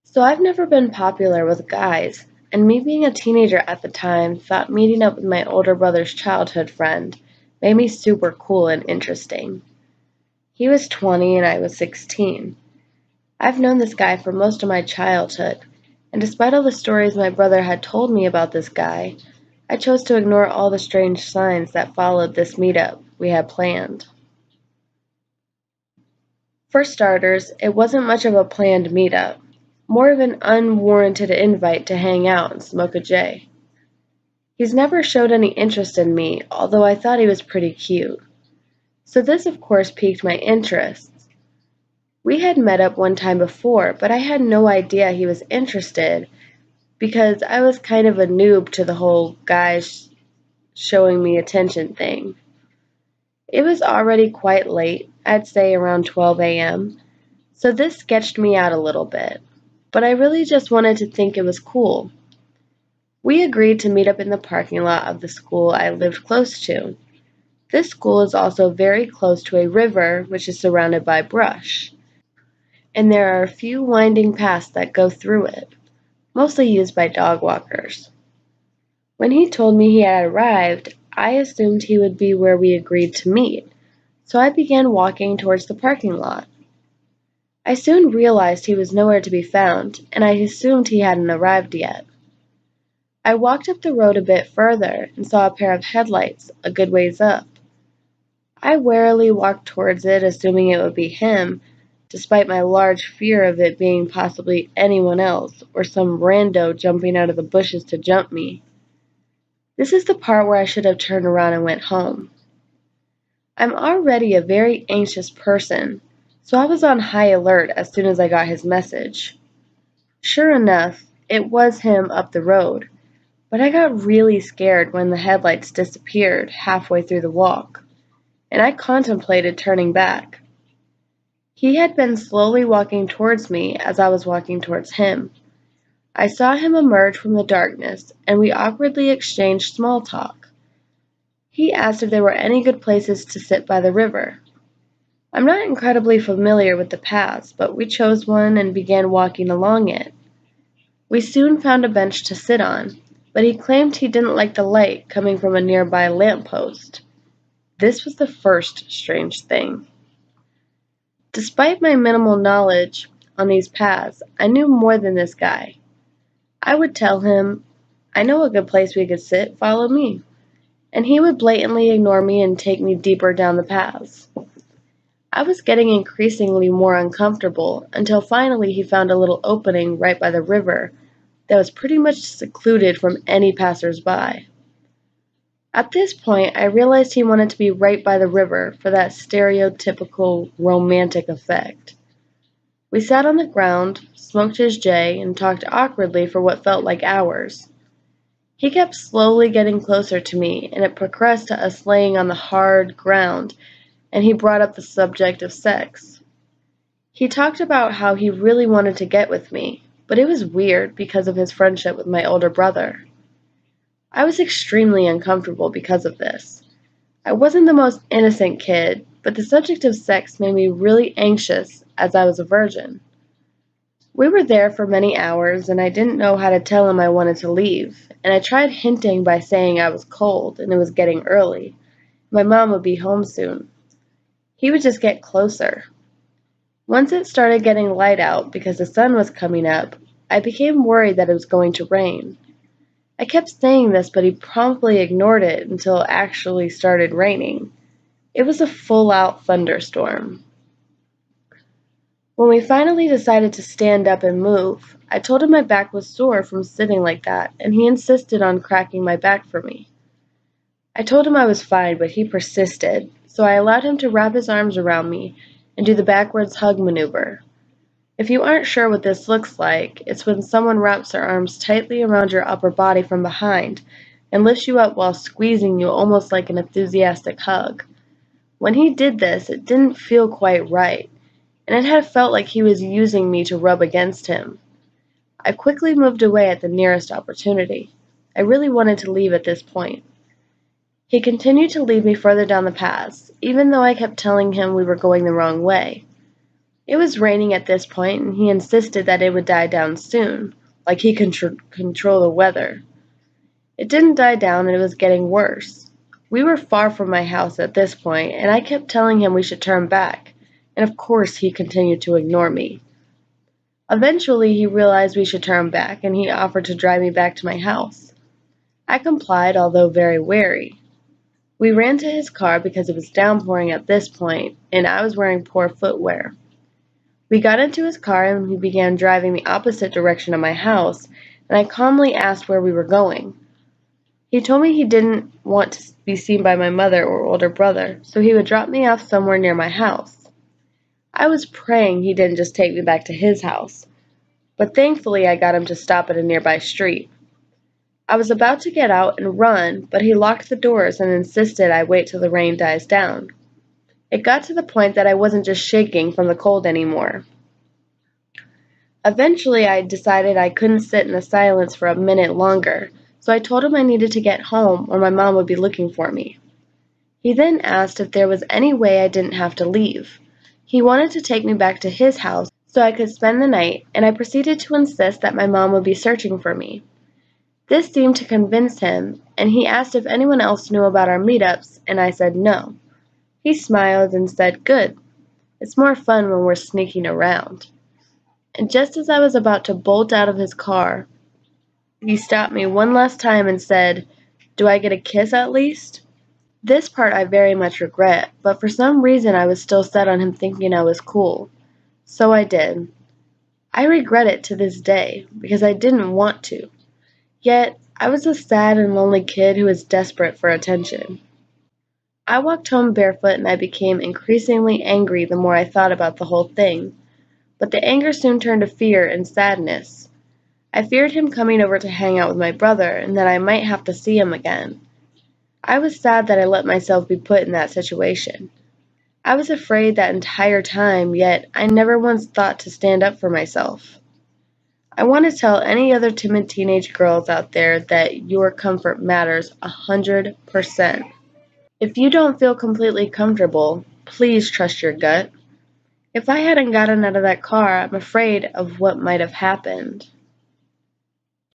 So I've never been popular with guys, and me being a teenager at the time thought meeting up with my older brother's childhood friend made me super cool and interesting. He was 20 and I was 16. I've known this guy for most of my childhood, and despite all the stories my brother had told me about this guy, I chose to ignore all the strange signs that followed this meetup we had planned. For starters, it wasn't much of a planned meetup, more of an unwarranted invite to hang out and smoke a J. He's never showed any interest in me, although I thought he was pretty cute. So this of course piqued my interest. We had met up one time before, but I had no idea he was interested because I was kind of a noob to the whole guys showing me attention thing. It was already quite late, I'd say around 12 a.m., so this sketched me out a little bit, but I really just wanted to think it was cool. We agreed to meet up in the parking lot of the school I lived close to. This school is also very close to a river which is surrounded by brush, and there are a few winding paths that go through it, mostly used by dog walkers. When he told me he had arrived, I assumed he would be where we agreed to meet, so I began walking towards the parking lot. I soon realized he was nowhere to be found, and I assumed he hadn't arrived yet. I walked up the road a bit further and saw a pair of headlights a good ways up. I warily walked towards it, assuming it would be him, despite my large fear of it being possibly anyone else or some rando jumping out of the bushes to jump me. This is the part where I should have turned around and went home. I'm already a very anxious person, so I was on high alert as soon as I got his message. Sure enough, it was him up the road, but I got really scared when the headlights disappeared halfway through the walk, and I contemplated turning back. He had been slowly walking towards me as I was walking towards him. I saw him emerge from the darkness, and we awkwardly exchanged small talk. He asked if there were any good places to sit by the river. I'm not incredibly familiar with the paths, but we chose one and began walking along it. We soon found a bench to sit on, but he claimed he didn't like the light coming from a nearby lamppost. This was the first strange thing. Despite my minimal knowledge on these paths, I knew more than this guy. I would tell him, "I know a good place we could sit, follow me," and he would blatantly ignore me and take me deeper down the paths. I was getting increasingly more uncomfortable until finally he found a little opening right by the river that was pretty much secluded from any passers-by. At this point, I realized he wanted to be right by the river for that stereotypical romantic effect. We sat on the ground, smoked his J, and talked awkwardly for what felt like hours. He kept slowly getting closer to me, and it progressed to us laying on the hard ground, and he brought up the subject of sex. He talked about how he really wanted to get with me, but it was weird because of his friendship with my older brother. I was extremely uncomfortable because of this. I wasn't the most innocent kid, but the subject of sex made me really anxious as I was a virgin. We were there for many hours, and I didn't know how to tell him I wanted to leave, and I tried hinting by saying I was cold and it was getting early. My mom would be home soon. He would just get closer. Once it started getting light out because the sun was coming up, I became worried that it was going to rain. I kept saying this, but he promptly ignored it until it actually started raining. It was a full-out thunderstorm. When we finally decided to stand up and move, I told him my back was sore from sitting like that, and he insisted on cracking my back for me. I told him I was fine, but he persisted, so I allowed him to wrap his arms around me and do the backwards hug maneuver. If you aren't sure what this looks like, it's when someone wraps their arms tightly around your upper body from behind and lifts you up while squeezing you almost like an enthusiastic hug. When he did this, it didn't feel quite right, and it had felt like he was using me to rub against him. I quickly moved away at the nearest opportunity. I really wanted to leave at this point. He continued to lead me further down the paths, even though I kept telling him we were going the wrong way. It was raining at this point, and he insisted that it would die down soon, like he could control the weather. It didn't die down, and it was getting worse. We were far from my house at this point, and I kept telling him we should turn back, and of course he continued to ignore me. Eventually, he realized we should turn back, and he offered to drive me back to my house. I complied, although very wary. We ran to his car because it was downpouring at this point, and I was wearing poor footwear. We got into his car and he began driving the opposite direction of my house, and I calmly asked where we were going. He told me he didn't want to be seen by my mother or older brother, so he would drop me off somewhere near my house. I was praying he didn't just take me back to his house, but thankfully I got him to stop at a nearby street. I was about to get out and run, but he locked the doors and insisted I wait till the rain dies down. It got to the point that I wasn't just shaking from the cold anymore. Eventually, I decided I couldn't sit in the silence for a minute longer, so I told him I needed to get home or my mom would be looking for me. He then asked if there was any way I didn't have to leave. He wanted to take me back to his house so I could spend the night, and I proceeded to insist that my mom would be searching for me. This seemed to convince him, and he asked if anyone else knew about our meetups, and I said no. He smiled and said, "Good. It's more fun when we're sneaking around." And just as I was about to bolt out of his car, he stopped me one last time and said, "Do I get a kiss at least?" This part I very much regret, but for some reason I was still set on him thinking I was cool. So I did. I regret it to this day, because I didn't want to. Yet, I was a sad and lonely kid who was desperate for attention. I walked home barefoot and I became increasingly angry the more I thought about the whole thing. But the anger soon turned to fear and sadness. I feared him coming over to hang out with my brother and that I might have to see him again. I was sad that I let myself be put in that situation. I was afraid that entire time, yet I never once thought to stand up for myself. I want to tell any other timid teenage girls out there that your comfort matters 100%. If you don't feel completely comfortable, please trust your gut. If I hadn't gotten out of that car, I'm afraid of what might have happened.